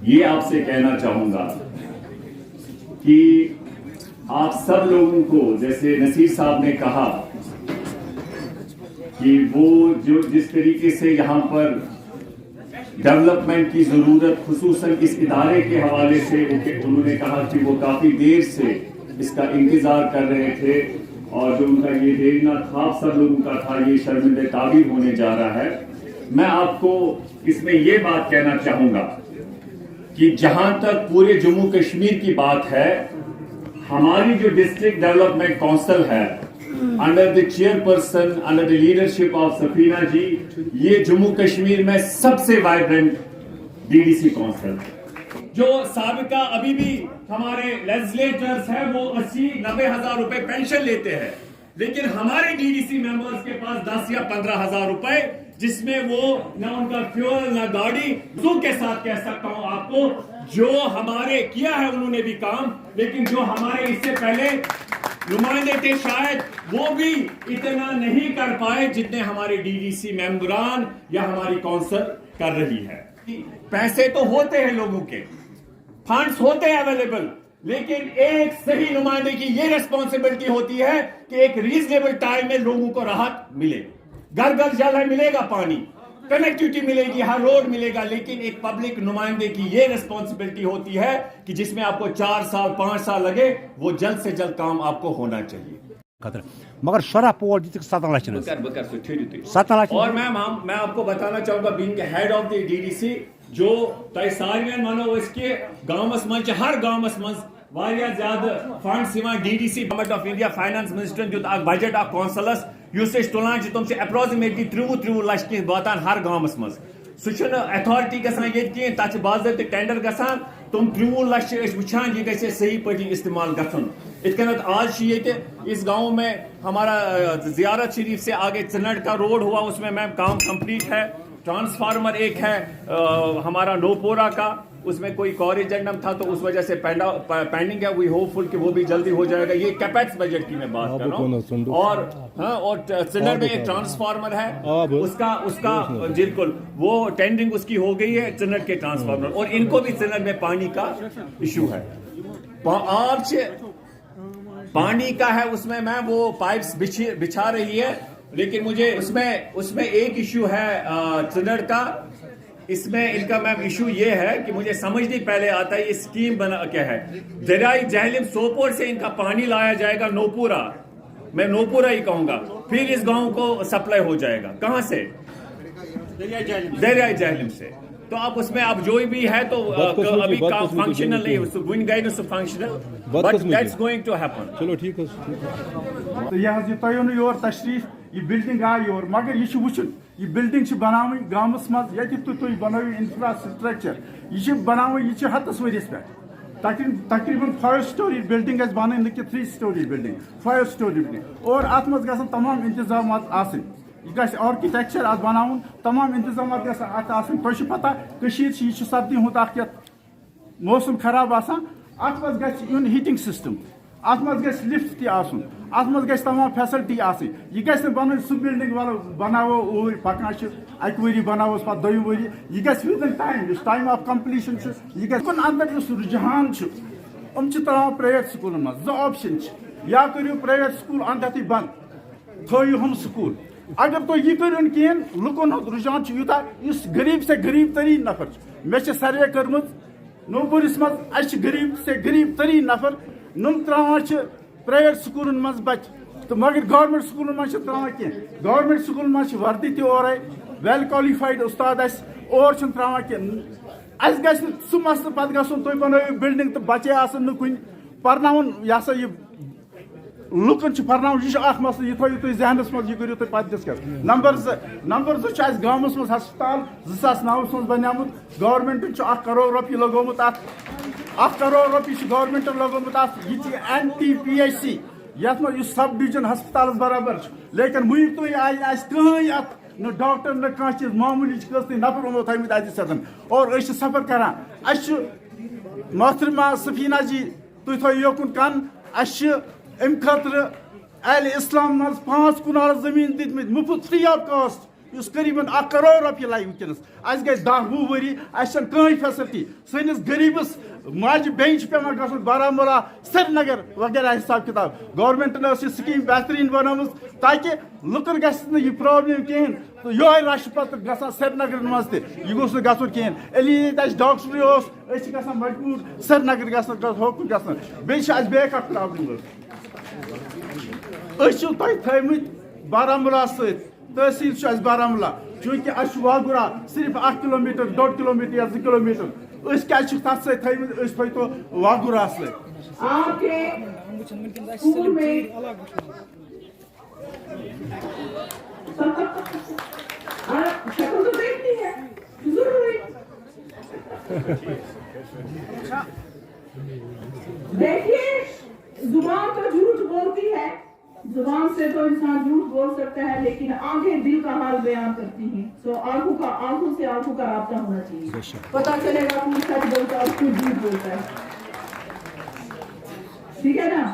ये आपसे कहना चाहूंगा कि आप सब लोगों को, जैसे नसीर साहब ने कहा कि वो जो जिस तरीके से यहाँ पर डेवलपमेंट की जरूरत खुसूसन इस इदारे के हवाले से उन्होंने कहा कि वो काफी देर से इसका इंतजार कर रहे थे और जो उनका ये देरना ख्वाब सब लोगों का था, ये शर्मिंदे ताबीर होने जा रहा है। मैं आपको इसमें ये बात कहना चाहूंगा कि जहां तक पूरे जम्मू कश्मीर की बात है, हमारी जो डिस्ट्रिक्ट डेवलपमेंट काउंसिल है under the chairperson, under the leadership of Safina ji, ये जम्मू कश्मीर में सबसे वाइब्रेंट डीडीसी काउंसिल है। जो साबिका अभी भी हमारे लेजिस्लेटर्स हैं वो 80-90 हजार रुपए पेंशन लेते हैं, लेकिन हमारे डीडीसी मेंबर्स के पास 10 या 15 हजार रुपए, जिसमें वो ना उनका फ्यूल ना गाड़ी। जो के साथ कह सकता हूं आपको, जो हमारे किया है उन्होंने भी काम, लेकिन जो हमारे इससे पहले नुमाइंदे थे शायद वो भी इतना नहीं कर पाए जितने हमारे डीडीसी मेंबरान या हमारी काउंसिल कर रही है। पैसे तो होते हैं लोगों के, फंड्स होते हैं अवेलेबल, लेकिन एक सही नुमाइंदे की ये रिस्पॉन्सिबिलिटी होती है कि एक रीजनेबल टाइम में लोगों को राहत मिले। घर घर जल मिलेगा, पानी कनेक्टिविटी मिलेगी, हर रोड मिलेगा, लेकिन एक पब्लिक नुमाइंदे की ये रिस्पॉन्सिबिलिटी होती है कि जिसमें आपको 4 साल 5 साल लगे, वो जल्द से जल्द काम आपको होना चाहिए। मगर शरह पोल 7 लाख 7 लाख। और मैं आपको बताना चाहूंगा, being head of the DDC, जो तय सारियन मनो इसके गांवस मंच हर गांवस मंच वारिया ज्यादा funds Ivan DDC government of India finance minister जो बजट ऑफ काउंसिलस यूसेज तुलान तुम अप्रोक्सिमेटली 30 लाख की वातान हर गांवस मज सह अथॉरिटी गसान ये तक बाज़ाब्ते टेंडर गसान तुम 30 लाख वुचान ये गए सही पे इस्तेमाल गन इत आज ये इस गांव में हमारा जियारत शरीफ से आगे चिनट का रोड हुआ, उसमें मैम काम कंप्लीट है। ट्रांसफार्मर एक है हमारा नोपोरा का, उसमें कोई कॉरिजेंडम था तो उस वजह से पेंडिंग है, वी होपफुल कि वो भी जल्दी हो जाएगा। ये कैपेक्स बजट की मैं बात कर रहा हूँ। और सिंडर में एक ट्रांसफार्मर है, उसका बिल्कुल वो टेंडरिंग उसकी हो गई है, सिंडर के ट्रांसफार्मर। और इनको भी सिंडर में पानी का इशू है, पानी का है, उसमें मैं वो पाइप्स बिछा रही है, लेकिन मुझे उसमें एक इशू है सिंडर का। इसमें इनका मैम इशू ये है कि मुझे समझ नहीं पहले आता है ये स्कीम बना क्या है। दरियाई जहलिम सोपोर से इनका पानी लाया जाएगा नोपुरा, मैं नोपुरा ही कहूंगा, फिर इस गांव को सप्लाई हो जाएगा। कहां से? दरियाई जहलिम से। तो आप उसमें आप जो भी है तो अभी काम फंक्शनल नहीं, one guidance functional, but that's going to happen. चलो ठीक है। तो यह तोन योर तशरीफ, ये बिल्डिंग आय योर, मगर यह वुचन ये बिल्डिंग बनाव गामस मज ये तुम बनव इंफ्रास्ट्रक्चर, यह बनाव यह हतस वरिस पे तकरीबन 5 स्टोरी बिल्डिंग बन कि 3 स्टोरी बिल्डिंग, 5 स्टोरी बिल्डिंग। और अत मज गसन तमाम इंतजाम आर्किटेक्चर अत बनावन, तमाम इंतजाम तुम पता यह सर्दी हुंद मौसम खराब आसान, अत मज ग हीटिंग सिस्टम, अत मज ग लिफ्ट तन, अत मज ग तमाम फैसिलिटी आनी। यह गि बन सह बिल्डिंग बनावो ऊर पकान अक वरी बनावो पे 2 वरी, यह गि with in time, time of completion यह गि अंदर रुझान तरान प्राइवेट स्कूल मज 2 ऑप्शन, या करू प्राइवेट स्कूल अंदर बंद, थो हम स्कूल। अगर तो यह करूँ कहें, लुकन रुझान यूता गरीब से गरीब तरीन नफर मे सर्वे कर्म नोपुरिस मज गरीब से गरीब तरीन नफर नुम त्रावान प्राइवेट स्कूल मज बच, तो मगर गवर्नमेंट स्कूल मज त्रावान कह। गवर्नमेंट स्कूल मज वर्दी तोर वेल क्वालिफाइड उस्ताद और त्रावान कह। सह मसल पे गसन तुम बनो बिल्डिंग तो बचे आन कुन पर्न यह सा यह लुकन पर्न, यह मसल यह थो तुम जहनस मज, यह करो तुम पे डिस्कस। नंबर 2 गाँवस मज हस्पताल 2009 मज बनियामुत, गवर्नमेंट 1 करोड़ रुपये लगोमुत, 1 करोड़ रुपये गवर्नमेंट लगोमुत। यह NTPHC यथ मज सब डिवीजन हस्पताल बराबर, लेकिन वुन तुम कहीं अत न डॉक्टर न कह चीज मामूली कस नफर वो थमित अतन। और सफर करान मोहतरमा सफीना जी तुम थो योकुन कन अम खतर अहल इस्लाम मज 5 कुनाल जमीन दितमित मुफ्त फ्री ऑफ कॉस्ट اس قریباً 1 کروڑ رۄپیہِ لگہِ وٕنکیٚنس اَسہِ گژھِ 10-20 ؤری اَسہِ چھنہٕ کٕہٕنۍ فیسلٹی سٲنِس غریٖبس ماجہِ بیٚنہِ چھِ پیٚوان گژھُن بارہمولہ سرینگر وغیرہ حساب کِتاب گورمنٹن ٲس یہِ سکیٖم بہتریٖن بنٲومٕژ تاکہِ لُکن گژھِ نہٕ یہِ پرابلم کِہیٖنۍ تہٕ یِہوے رش چھُ پتہٕ گژھان سرینگرن منٛز تہِ یہِ گوٚژھ نہٕ گژھُن کِہیٖنۍ ییٚلہِ ییٚتہِ اَسہِ ڈاکٹرٕے اوس أسۍ چھِ گژھان مجبوٗر سرینگر گژھنہٕ ہوکُن گژھنہٕ بیٚیہِ چھِ اَسہِ بیٚیہِ اکھ پرابلم أسۍ چھِو تۄہہِ تھٲیمٕتۍ بارہمولہ سۭتۍ تحصیل چھُ اَسہِ بارہمولہ چوٗنٛکہِ اَسہِ چھُ واگُرا صرف 1 کِلوٗمیٖٹر 1.5 کِلوٗمیٖٹر یا 2 کِلوٗمیٖٹر أسۍ کیٛازِ چھِ تَتھ سۭتۍ تھٲیمٕتۍ أسۍ تھٲیتو واگُراہس سۭتۍ آپ کے اسکول میں شکل تو دیکھتی ہے ضروری دیکھیے زبان تو جھوٹ بولتی ہے زبان سے تو انسان جھوٹ بول سکتا ہے لیکن آنکھیں دل کا حال بیان کرتی ہیں سو آنکھوں سے آنکھوں کا رابطہ ہونا چاہیے پتا چلے گا کون سچ بولتا ہے اور کون جھوٹ بولتا ہے ٹھیک ہے نا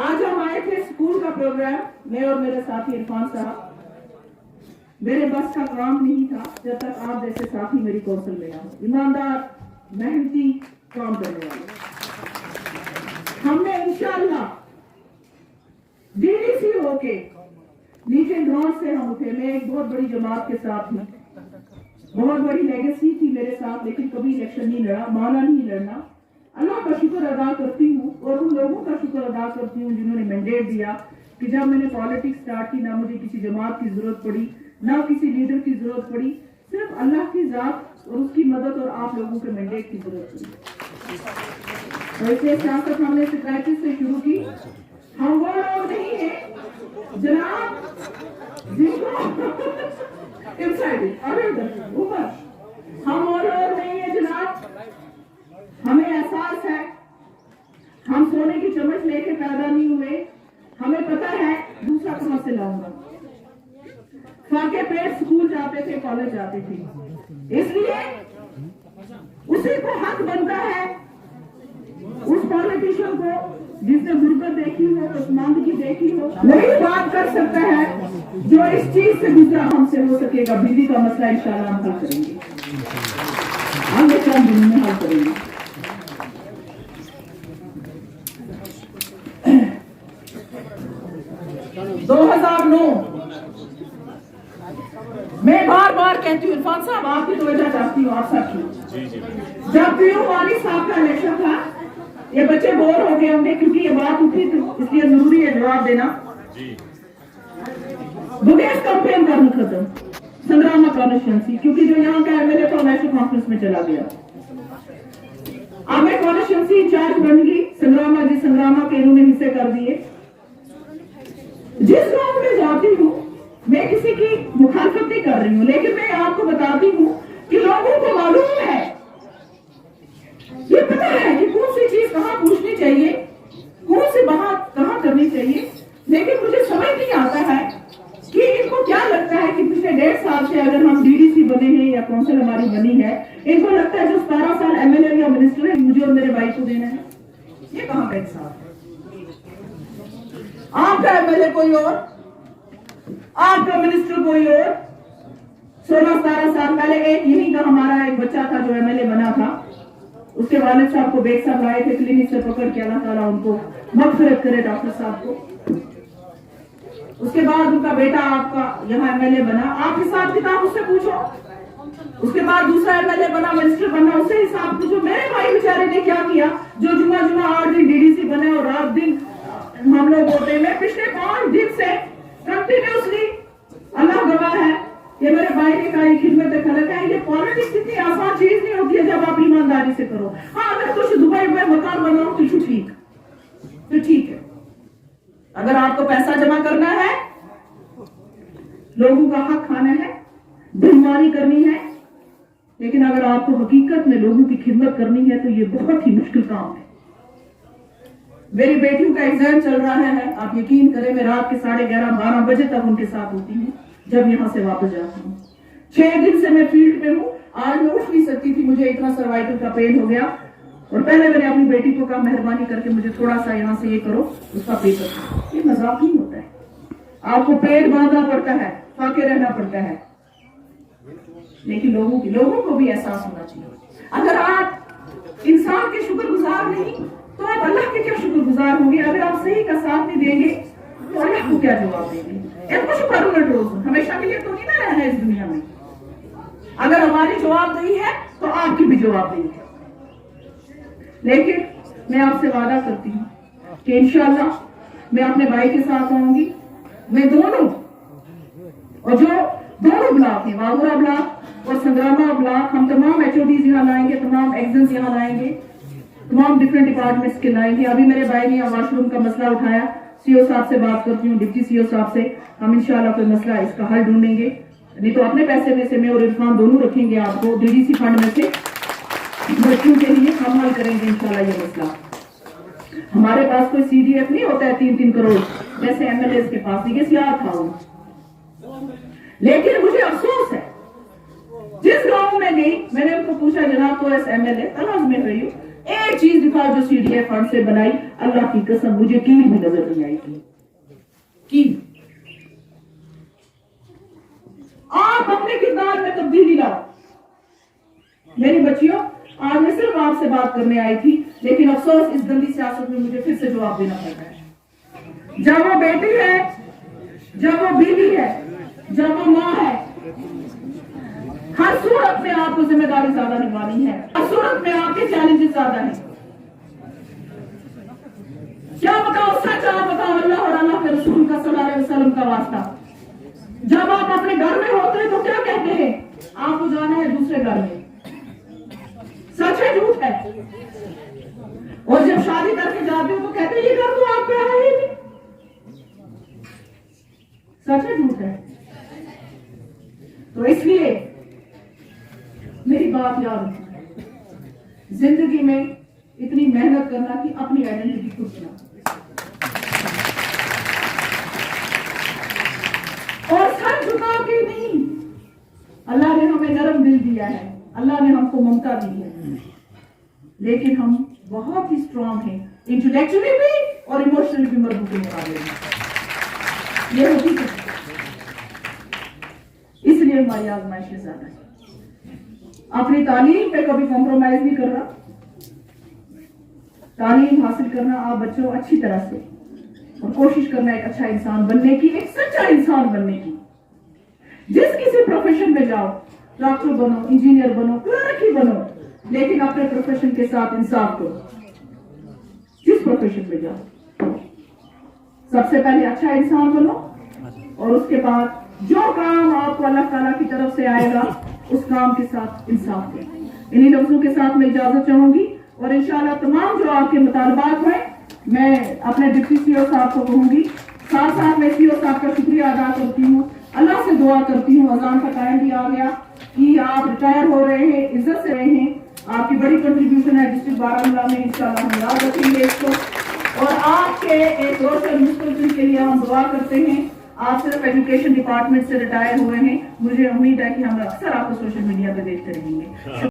آج ہم آئے تھے اسکول کا پروگرام میں اور میرے ساتھی عرفان صاحب میرے بس کا کام نہیں تھا جب تک آپ جیسے ساتھی میری کونسل میں آؤ ایماندار محنتی کام کرنے والے ہم نے انشاءاللہ ڈی ڈی سی ہو کے نیچے گراؤنڈ سے ہم اٹھے میں ایک بہت بڑی جماعت کے ساتھ تھی بہت بڑی لیگیسی تھی میرے ساتھ لیکن کبھی الیکشن نہیں لڑا مانا نہیں لڑنا اللہ کا شکر ادا کرتی ہوں اور ان لوگوں کا شکر ادا کرتی ہوں جنہوں نے مینڈیٹ دیا کہ جب میں نے پالیٹکس اسٹارٹ کی نہ مجھے کسی جماعت کی ضرورت پڑی نہ کسی لیڈر کی ضرورت پڑی صرف اللہ کی ذات اور اس کی مدد اور آپ لوگوں کے مینڈیٹ کی ضرورت پڑی ویسے سیاست ہم نے سکریچز سے شروع کی ہم وہ لوگ نہیں ہیں جناب جن کو اوپر ہم وہ لوگ نہیں ہیں جناب ہمیں احساس ہے ہم سونے کی چمچ لے کے پیدا نہیں ہوئے ہمیں پتا ہے دوسرا کہاں سے لاؤں گا فاقے پیٹ سکول جاتے تھے کالج جاتے تھے اس لیے اسی کو حق بنتا ہے اس پالیٹیشین کو جس نے غربت دیکھی ہو پسماندگی دیکھی ہو وہی بات کر سکتا ہے جو اس چیز سے گزرا ہم سے ہو سکے گا بجلی کا مسئلہ انشاءاللہ ہم حل کریں گے ہم یہ چند دنوں میں حل کریں گے 2009 میں بار بار کہتی ہوں عرفان صاحب آپ کی توجہ چاہتی ہوں آپ سب کی جب پیو والی صاحب کا الیکشن تھا یہ بچے بور ہو گئے ہوں گے کیونکہ یہ بات اٹھی تو اس لیے ضروری ہے جواب دینا بگیش کمپین کرنا ختم سنگراما کانسٹیچوئنسی کیونکہ جو یہاں کا ایم ایل اے تھا نیشنل کانفرنس میں چلا گیا اب میں کانسٹیچوئنسی انچارج بن گئی سنگراما جی سنگراما کے انہوں نے حصے کر دیے جس گاؤں میں جاتی ہوں میں کسی کی مخالفت نہیں کر رہی ہوں لیکن میں آپ کو بتاتی ہوں کہ لوگوں کو معلوم ہے یہ پتہ ہے کہ کون سی چیز کہاں پوچھنی چاہیے کون سی بات کہاں کرنی چاہیے لیکن مجھے سمجھ نہیں آتا ہے کہ ان کو کیا لگتا ہے کہ پچھلے 1.5 سال سے اگر ہم ڈی ڈی سی بنے ہیں یا کونسل ہماری بنی ہے ان کو لگتا ہے جو 17 سال ایم ایل اے یا منسٹر ہے مجھے اور میرے بھائی کو دینا ہے یہ کہاں کا انصاف ہے آپ کا ایم ایل اے کوئی اور آپ کا منسٹر کوئی اور 16-17 سال پہلے ایک یہی کا ہمارا ایک بچہ تھا جو ایم ایل اے بنا تھا اس کے والد صاحب کو بیگ صاحب لائے تھے کلینک سے پکڑ کے اللہ تعالیٰ ان کو مغفرت کرے ڈاکٹر صاحب کو اس کے بعد ان کا بیٹا آپ کا یہاں ایم ایل اے بنا آپ حساب کتاب اس سے پوچھو اس کے بعد دوسرا ایم ایل اے بنا منسٹر بنا اس سے حساب پوچھو میرے بھائی بیچارے نے کیا کیا جو جمعہ 8 دن ڈی ڈی سی بنے اور رات دن ہم لوگ ہوتے میں پچھلے 5 دن سے کنٹینیوسلی اللہ گواہ ہے یہ میرے بھائی نے کہا خدمت خلق ہے یہ پالیٹکس اتنی آسان چیز نہیں ہوتی ہے جب آپ ایمانداری سے کرو ہاں اگر کچھ دبئی میں مکان بناؤ تو ٹھیک ہے اگر آپ کو پیسہ جمع کرنا ہے لوگوں کا حق کھانا ہے بیماری کرنی ہے لیکن اگر آپ کو حقیقت میں لوگوں کی خدمت کرنی ہے تو یہ بہت ہی مشکل کام ہے میری بیٹیوں کا ایگزام چل رہا ہے آپ یقین کریں میں رات کے 11:30-12 بجے تک ان کے ساتھ ہوتی ہوں جب یہاں سے واپس جاتی ہوں 6 دن سے میں فیلڈ میں ہوں آج میں اٹھ نہیں سکتی تھی مجھے اتنا سروائکل کا پین ہو گیا اور پہلے میں نے اپنی بیٹی کو کہا مہربانی کر کے مجھے تھوڑا سا یہاں سے یہ کرو اس کا پیپر یہ مذاق نہیں ہوتا ہے آپ کو پیٹ باندھنا پڑتا ہے खा के रहना पड़ता है, लेकिन लोगों को भी एहसास होना चाहिए। अगर आप इंसान के शुक्रगुजार नहीं तो आप अल्लाह के क्या शुक्रगुजार होंगे? अगर आप सही का साथ नहीं देंगे तो अल्लाह को क्या जवाब देंगे? कुछ परमानेंट रोज हमेशा के लिए तो नहीं ना रहना है इस दुनिया में। अगर हमारी जवाबदेही है तो आपकी भी जवाबदेही है। लेकिन मैं आपसे वादा करती हूँ कि इंशाअल्लाह मैं अपने भाई के साथ आऊंगी। मैं दोनों और जो दोनों ब्लॉक है, वागुरा ब्लॉक और संग्रामा ब्लॉक, हम तमाम HODs यहाँ लाएंगे, तमाम एग्जाम्स यहाँ लाएंगे, तमाम डिफरेंट डिपार्टमेंट्स के लाएंगे। अभी मेरे भाई ने वॉशरूम का मसला उठाया, CO साहब से बात करती हूँ, डिप्टी CO साहब से, हम इंशाल्लाह कोई मसला इसका हल ढूंढेंगे। नहीं तो अपने पैसे में से मैं और इरफान दोनों रखेंगे, आपको DDC फंड में से बच्चों के लिए हम हल करेंगे इंशाल्लाह ये मसला। हमारे पास कोई CDF नहीं होता है 3-3 करोड़ जैसे MLAs के पास, ये याद था वो। लेकिन मुझे अफसोस है, जिस गांव में गई मैंने उनको पूछा जनाब तो MLA तलाश में रही हूँ, एक चीज दिखाओ जो CDF फंड से बनाई, अल्लाह की कसम मुझे कील भी नजर नहीं आई की। आप अपने किरदार में तब्दीली लाओ। मेरी बच्चियों, आज मैं सिर्फ आपसे बात करने आई थी, लेकिन अफसोस इस गंदी सियासत में मुझे फिर से जवाब देना पड़ रहा है। जब वो बेटी है, जब वो बीवी है, जब वो माँ है, हर सूरत में आपको जिम्मेदारी ज्यादा निभानी है, हर सूरत में आपके चैलेंजेस ज्यादा हैं। क्या बताओ सच, आप बताओ अल्लाह और अल्लाह के रसूल का सल्लल्लाहु अलैहि वसल्लम का वास्ता। जब आप अपने घर में होते हैं तो क्या कहते हैं? आपको जाना है दूसरे घर में, सच है झूठ है? और जब शादी करके जाते हो तो कहते हैं ये घर तो आपका है ही नहीं, सच है झूठ है? तो इसलिए मेरी बात याद रखना, जिंदगी में इतनी मेहनत करना कि अपनी आइडेंटिटी खुद बना, और सर झुका के नहीं। अल्लाह ने हमें नरम दिल दिया है, अल्लाह ने हमको ममता दी है, लेकिन हम बहुत ही स्ट्रांग हैं, इंटेलेक्चुअली भी और इमोशनली भी मजबूत के मुकाबले में। ये होती है, इसलिए हमारी आजमाइशें ज्यादा है। अपनी तालीम पे कभी कॉम्प्रोमाइज नहीं करना, तालीम हासिल करना आप बच्चों अच्छी तरह से, और कोशिश करना एक अच्छा इंसान बनने की, एक सच्चा इंसान बनने की। जिस किसी प्रोफेशन में जाओ, डॉक्टर बनो, इंजीनियर बनो, क्लर्क ही बनो, लेकिन अपने प्रोफेशन के साथ इंसाफ करो। जिस प्रोफेशन में जाओ सबसे पहले अच्छा इंसान बनो, और उसके बाद जो काम आपको अल्लाह ताला की तरफ से आएगा उस काम के साथ इंसाफ करें। इन्हीं लफ्जों के साथ मैं इजाजत चाहूंगी, और इंशाल्लाह तमाम जो आपके मुतालबात हैं मैं अपने डिप्टी CO साहब को कहूंगी। साथ साथ मैं CO साहब का शुक्रिया अदा करती हूँ, अल्लाह से दुआ करती हूँ, अजान का टाइम भी आ गया कि आप रिटायर हो रहे हैं, इज्जत से रहे हैं, आपकी बड़ी कंट्रीब्यूशन है डिस्ट्रिक्ट बारामूला में, इंशाल्लाह हम याद रखेंगे इसको, और आपके एक रोशन मुस्तकबिल के लिए हम दुआ करते हैं। आप सिर्फ एजुकेशन डिपार्टमेंट से रिटायर हुए हैं, मुझे उम्मीद है कि हम अक्सर आपको सोशल मीडिया पे देखते रहेंगे।